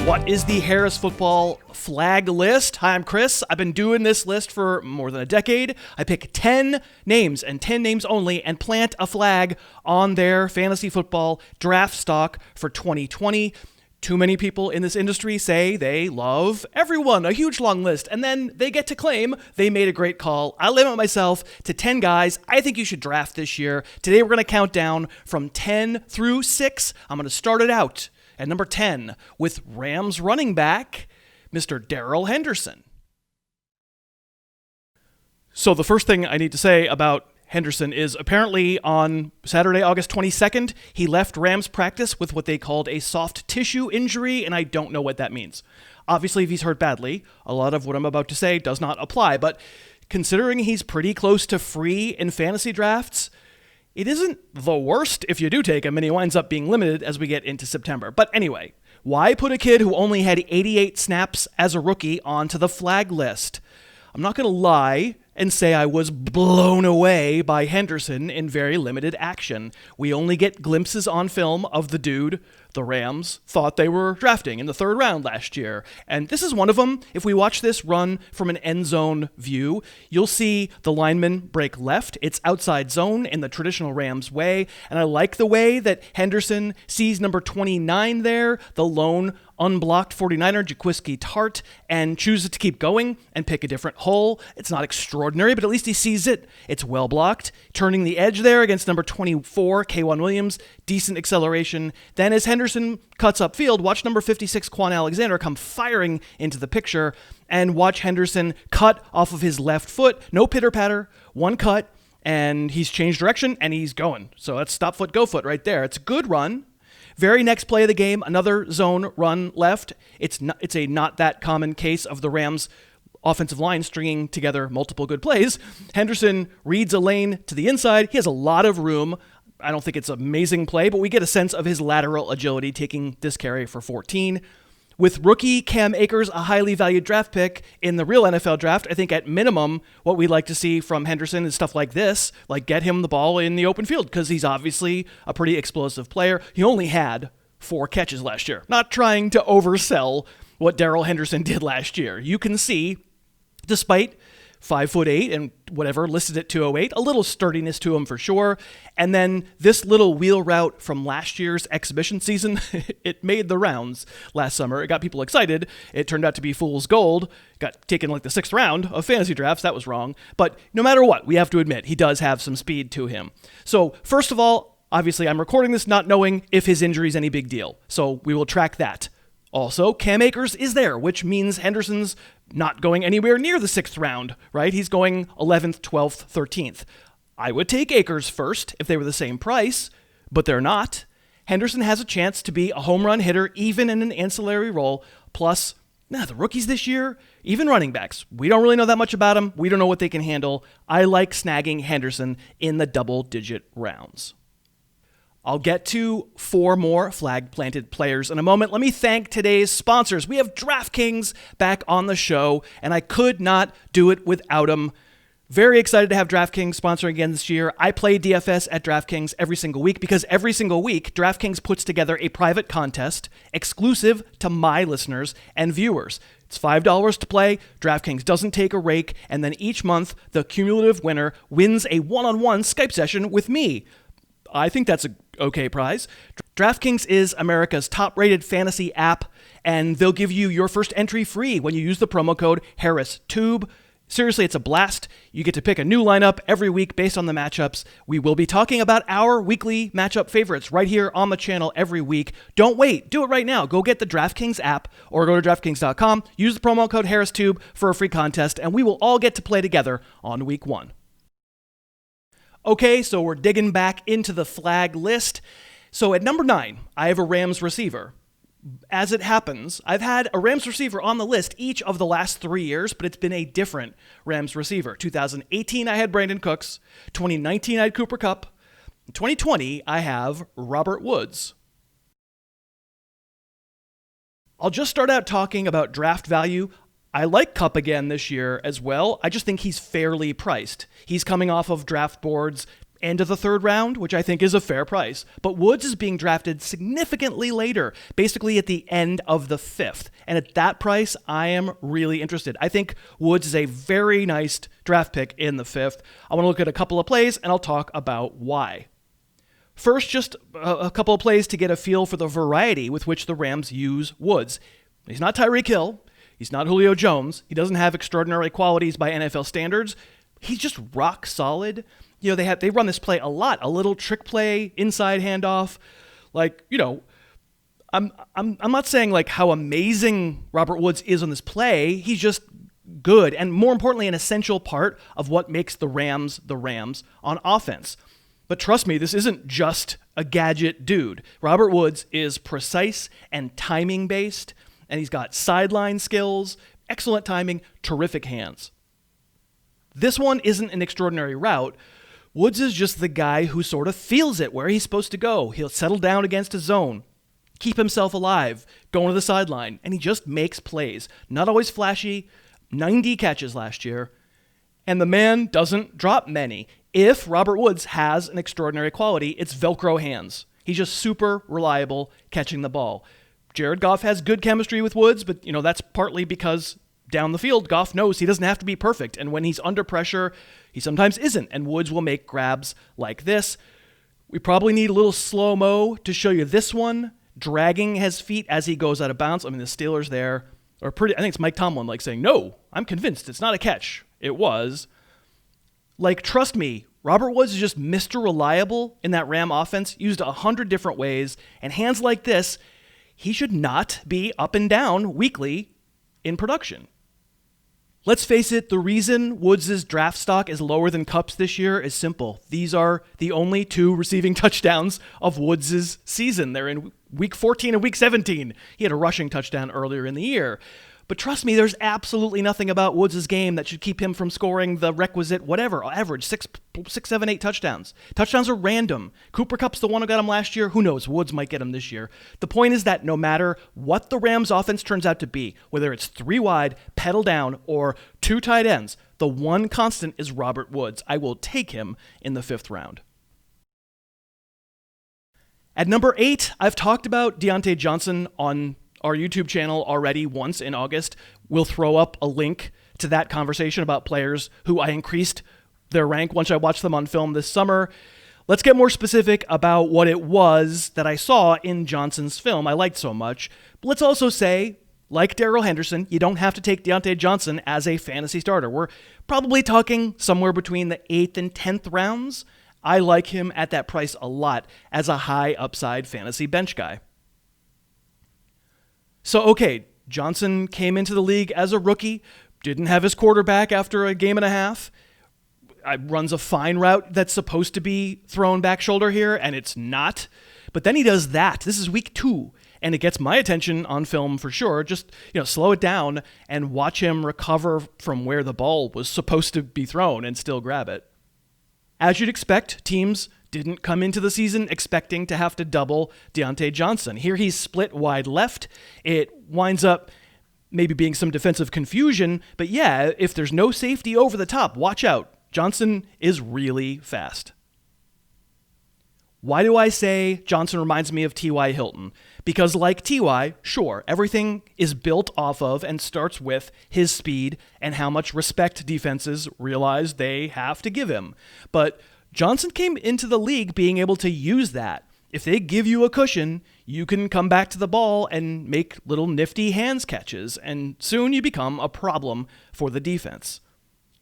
What is the Harris Football Flag List? Hi, I'm Chris. I've been doing this list for more than a decade. I pick 10 names and 10 names only and plant a flag on their fantasy football draft stock for 2020. Too many people in this industry say they love everyone, a huge long list, and then they get to claim they made a great call. I limit myself to 10 guys I think you should draft this year. Today we're going to count down from 10 through 6. I'm going to start it out at number 10 with Rams running back, Mr. Darrell Henderson. So the first thing I need to say about Henderson is apparently on Saturday, August 22nd, he left Rams practice with what they called a soft tissue injury, and I don't know what that means. Obviously, if he's hurt badly, a lot of what I'm about to say does not apply, but considering he's pretty close to free in fantasy drafts, it isn't the worst if you do take him, and he winds up being limited as we get into September. But anyway, why put a kid who only had 88 snaps as a rookie onto the flag list? I'm not going to lie and say I was blown away by Henderson in very limited action. We only get glimpses on film of the dude the Rams thought they were drafting in the third round last year. And this is one of them. If we watch this run from an end zone view, you'll see the lineman break left. It's outside zone in the traditional Rams way. And I like the way that Henderson sees number 29 there, the lone unblocked 49er, Jaquiski Tart, and chooses to keep going and pick a different hole. It's not extraordinary, but at least he sees it. It's well blocked. Turning the edge there against number 24, K1 Williams, decent acceleration. Then as Henderson cuts upfield, watch number 56, Quan Alexander, come firing into the picture, and watch Henderson cut off of his left foot. No pitter-patter, one cut, and he's changed direction, and he's going. So that's stop foot, go foot right there. It's a good run. Very next play of the game, another zone run left. It's a not that common case of the Rams' offensive line stringing together multiple good plays. Henderson reads a lane to the inside. He has a lot of room. I don't think it's an amazing play, but we get a sense of his lateral agility taking this carry for 14. With rookie Cam Akers, a highly valued draft pick in the real NFL draft, I think at minimum what we'd like to see from Henderson is stuff like this, like get him the ball in the open field because he's obviously a pretty explosive player. He only had 4 catches last year. Not trying to oversell what Darrell Henderson did last year. You can see, despite 5'8" and whatever, listed at 208, a little sturdiness to him for sure. And then this little wheel route from last year's exhibition season, it made the rounds last summer. It got people excited. It turned out to be fool's gold. Got taken like the 6th round of fantasy drafts. That was wrong. But no matter what, we have to admit, he does have some speed to him. So first of all, obviously I'm recording this not knowing if his injury is any big deal. So we will track that. Also, Cam Akers is there, which means Henderson's not going anywhere near the 6th round, right? He's going 11th, 12th, 13th. I would take Akers first if they were the same price, but they're not. Henderson has a chance to be a home run hitter, even in an ancillary role. Plus, the rookies this year, even running backs, we don't really know that much about them. We don't know what they can handle. I like snagging Henderson in the double-digit rounds. I'll get to 4 more flag-planted players in a moment. Let me thank today's sponsors. We have DraftKings back on the show, and I could not do it without them. Very excited to have DraftKings sponsoring again this year. I play DFS at DraftKings every single week because every single week, DraftKings puts together a private contest exclusive to my listeners and viewers. It's $5 to play. DraftKings doesn't take a rake, and then each month, the cumulative winner wins a one-on-one Skype session with me. I think that's a okay prize. DraftKings is America's top-rated fantasy app, and they'll give you your first entry free when you use the promo code HarrisTube. Seriously, it's a blast. You get to pick a new lineup every week based on the matchups. We will be talking about our weekly matchup favorites right here on the channel every week. Don't wait. Do it right now. Go get the DraftKings app or go to DraftKings.com. Use the promo code HarrisTube for a free contest, and we will all get to play together on week 1. Okay, so we're digging back into the flag list. So at number 9, I have a Rams receiver. As it happens, I've had a Rams receiver on the list each of the last 3 years, but it's been a different Rams receiver. 2018, I had Brandon Cooks. 2019, I had Cooper Kupp. 2020, I have Robert Woods. I'll just start out talking about draft value. I like Kupp again this year as well. I just think he's fairly priced. He's coming off of draft boards end of the third round, which I think is a fair price. But Woods is being drafted significantly later, basically at the end of the fifth. And at that price, I am really interested. I think Woods is a very nice draft pick in the fifth. I want to look at a couple of plays, and I'll talk about why. First, just a couple of plays to get a feel for the variety with which the Rams use Woods. He's not Tyreek Hill. He's not Julio Jones. He doesn't have extraordinary qualities by NFL standards. He's just rock solid. You know, they run this play a lot, a little trick play, inside handoff. Like, you know, I'm not saying like how amazing Robert Woods is on this play. He's just good, and more importantly, an essential part of what makes the Rams on offense. But trust me, this isn't just a gadget dude. Robert Woods is precise and timing based, and he's got sideline skills, excellent timing, terrific hands. This one isn't an extraordinary route. Woods is just the guy who sort of feels it where he's supposed to go. He'll settle down against his zone, keep himself alive, going to the sideline, and he just makes plays. Not always flashy, 90 catches last year, and the man doesn't drop many. If Robert Woods has an extraordinary quality, it's Velcro hands. He's just super reliable catching the ball. Jared Goff has good chemistry with Woods, but that's partly because down the field, Goff knows he doesn't have to be perfect, and when he's under pressure, he sometimes isn't, and Woods will make grabs like this. We probably need a little slow-mo to show you this one, dragging his feet as he goes out of bounds. I mean, the Steelers there are pretty, I think it's Mike Tomlin saying, no, I'm convinced it's not a catch. It was. Trust me, Robert Woods is just Mr. Reliable in that Ram offense, used 100 different ways, and hands like this, he should not be up and down weekly in production. Let's face it, the reason Woods' draft stock is lower than Kupp's this year is simple. These are the only two receiving touchdowns of Woods' season. They're in week 14 and week 17. He had a rushing touchdown earlier in the year. But trust me, there's absolutely nothing about Woods' game that should keep him from scoring the requisite, average, 6, 7, 8 touchdowns. Touchdowns are random. Cooper Kupp's the one who got him last year. Who knows? Woods might get him this year. The point is that no matter what the Rams' offense turns out to be, whether it's 3 wide, pedal down, or 2 tight ends, the one constant is Robert Woods. I will take him in the 5th round. At number 8, I've talked about Deontay Johnson on our YouTube channel already once in August. We'll throw up a link to that conversation about players who I increased their rank once I watched them on film this summer. Let's get more specific about what it was that I saw in Johnson's film I liked so much. But let's also say, like Darrell Henderson, you don't have to take Dionte Johnson as a fantasy starter. We're probably talking somewhere between the 8th and 10th rounds. I like him at that price a lot as a high upside fantasy bench guy. So, okay, Johnson came into the league as a rookie, didn't have his quarterback after a game and a half, runs a fine route that's supposed to be thrown back shoulder here, and it's not. But then he does that. This is week 2, and it gets my attention on film for sure. Just, slow it down and watch him recover from where the ball was supposed to be thrown and still grab it. As you'd expect, teams didn't come into the season expecting to have to double Dionte Johnson. Here he's split wide left. It winds up maybe being some defensive confusion, but yeah, if there's no safety over the top, watch out. Johnson is really fast. Why do I say Johnson reminds me of T.Y. Hilton? Because like T.Y., sure, everything is built off of and starts with his speed and how much respect defenses realize they have to give him. But Johnson came into the league being able to use that. If they give you a cushion, you can come back to the ball and make little nifty hands catches, and soon you become a problem for the defense.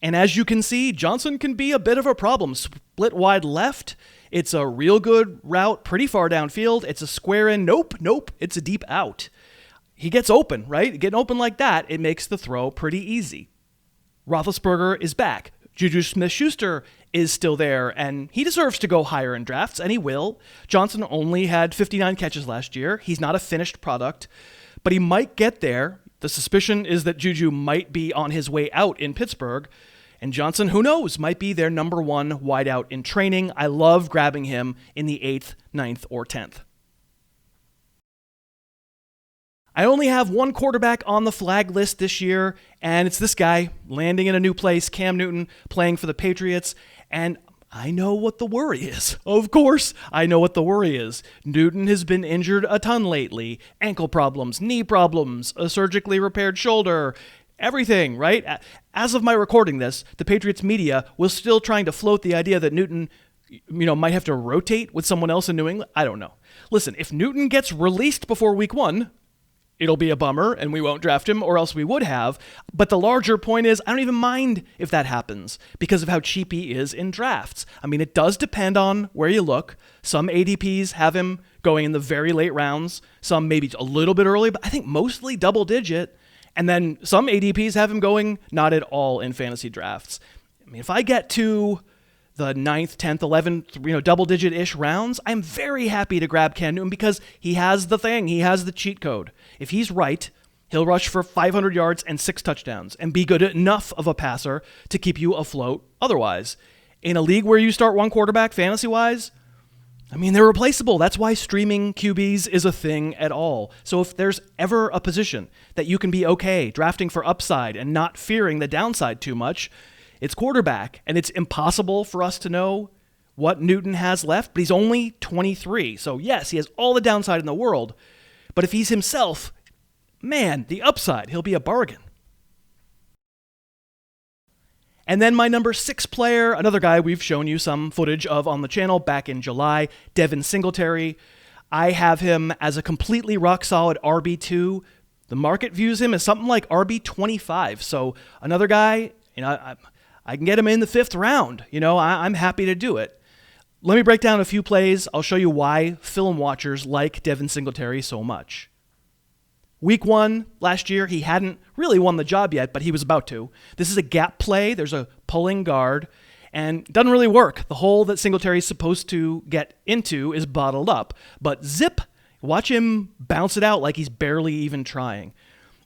And as you can see, Johnson can be a bit of a problem. Split wide left, it's a real good route, pretty far downfield. It's a square in, nope, it's a deep out. He gets open, right? Getting open like that, it makes the throw pretty easy. Roethlisberger is back. Juju Smith-Schuster is still there, and he deserves to go higher in drafts, and he will. Johnson only had 59 catches last year. He's not a finished product, but he might get there. The suspicion is that Juju might be on his way out in Pittsburgh, and Johnson, who knows, might be their number 1 wideout in training. I love grabbing him in the 8th, 9th, or 10th. I only have one quarterback on the flag list this year, and it's this guy landing in a new place, Cam Newton, playing for the Patriots. And I know what the worry is. Of course, I know what the worry is. Newton has been injured a ton lately. Ankle problems, knee problems, a surgically repaired shoulder, everything, right? As of my recording this, the Patriots media was still trying to float the idea that Newton, might have to rotate with someone else in New England. I don't know. Listen, if Newton gets released before week 1, it'll be a bummer and we won't draft him, or else we would have. But the larger point is, I don't even mind if that happens because of how cheap he is in drafts. I mean, it does depend on where you look. Some ADPs have him going in the very late rounds, some maybe a little bit early, but I think mostly double digit. And then some ADPs have him going not at all in fantasy drafts. I mean, if I get to the 9th, 10th, 11th, double-digit-ish rounds, I'm very happy to grab Cam Newton because he has the thing. He has the cheat code. If he's right, he'll rush for 500 yards and 6 touchdowns and be good enough of a passer to keep you afloat otherwise. In a league where you start one quarterback fantasy-wise, I mean, they're replaceable. That's why streaming QBs is a thing at all. So if there's ever a position that you can be okay drafting for upside and not fearing the downside too much, it's quarterback, and it's impossible for us to know what Newton has left, but he's only 23. So yes, he has all the downside in the world, but if he's himself, man, the upside, he'll be a bargain. And then my number 6 player, another guy we've shown you some footage of on the channel back in July, Devin Singletary. I have him as a completely rock-solid RB2. The market views him as something like RB25. So another guy, I can get him in the 5th round. I'm happy to do it. Let me break down a few plays. I'll show you why film watchers like Devin Singletary so much. Week 1 last year, he hadn't really won the job yet, but he was about to. This is a gap play. There's a pulling guard, and it doesn't really work. The hole that Singletary is supposed to get into is bottled up. But zip, watch him bounce it out like he's barely even trying.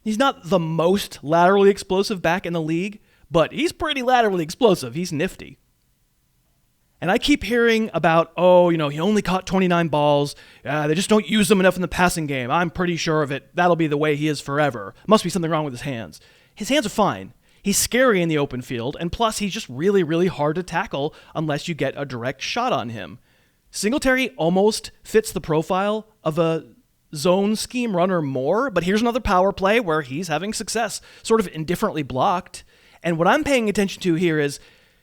He's not the most laterally explosive back in the league, but he's pretty laterally explosive. He's nifty. And I keep hearing about, he only caught 29 balls. They just don't use them enough in the passing game. I'm pretty sure of it. That'll be the way he is forever. Must be something wrong with his hands. His hands are fine. He's scary in the open field, and plus he's just really, really hard to tackle unless you get a direct shot on him. Singletary almost fits the profile of a zone scheme runner more, but here's another power play where he's having success, sort of indifferently blocked. And what I'm paying attention to here is,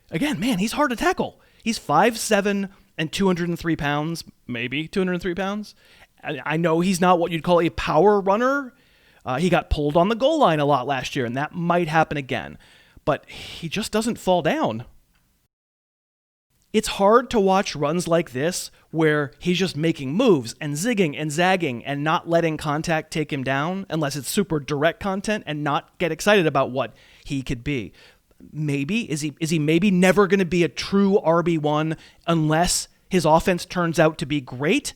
again, man, he's hard to tackle. He's 5'7" and 203 pounds, maybe 203 pounds. I know he's not what you'd call a power runner. He got pulled on the goal line a lot last year, and that might happen again. But he just doesn't fall down. It's hard to watch runs like this where he's just making moves and zigging and zagging and not letting contact take him down unless it's super direct content and not get excited about what he could be. Maybe is he maybe never going to be a true RB1 unless his offense turns out to be great?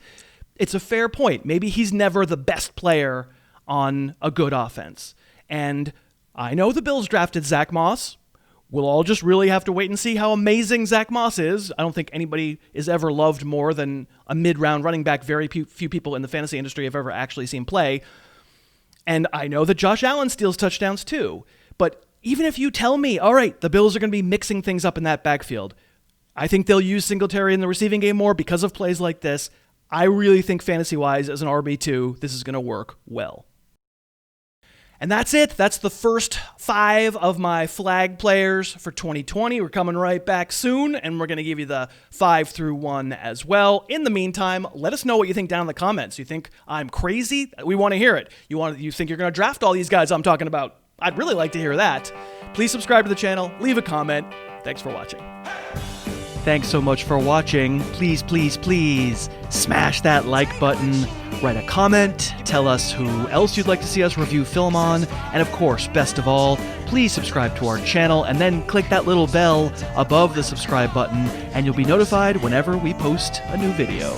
It's a fair point. Maybe he's never the best player on a good offense. And I know the Bills drafted Zach Moss. We'll all just really have to wait and see how amazing Zach Moss is. I don't think anybody is ever loved more than a mid-round running back. Very few people in the fantasy industry have ever actually seen play. And I know that Josh Allen steals touchdowns too. But even if you tell me, all right, the Bills are going to be mixing things up in that backfield, I think they'll use Singletary in the receiving game more because of plays like this. I really think fantasy-wise, as an RB2, this is going to work well. And that's it. That's the first 5 of my flag players for 2020. We're coming right back soon, and we're going to give you the 5 through 1 as well. In the meantime, let us know what you think down in the comments. You think I'm crazy? We want to hear it. You think you're going to draft all these guys I'm talking about? I'd really like to hear that. Please subscribe to the channel. Leave a comment. Thanks for watching. Thanks so much for watching. Please, please, please smash that like button. Write a comment, tell us who else you'd like to see us review film on, and of course, best of all, please subscribe to our channel and then click that little bell above the subscribe button and you'll be notified whenever we post a new video.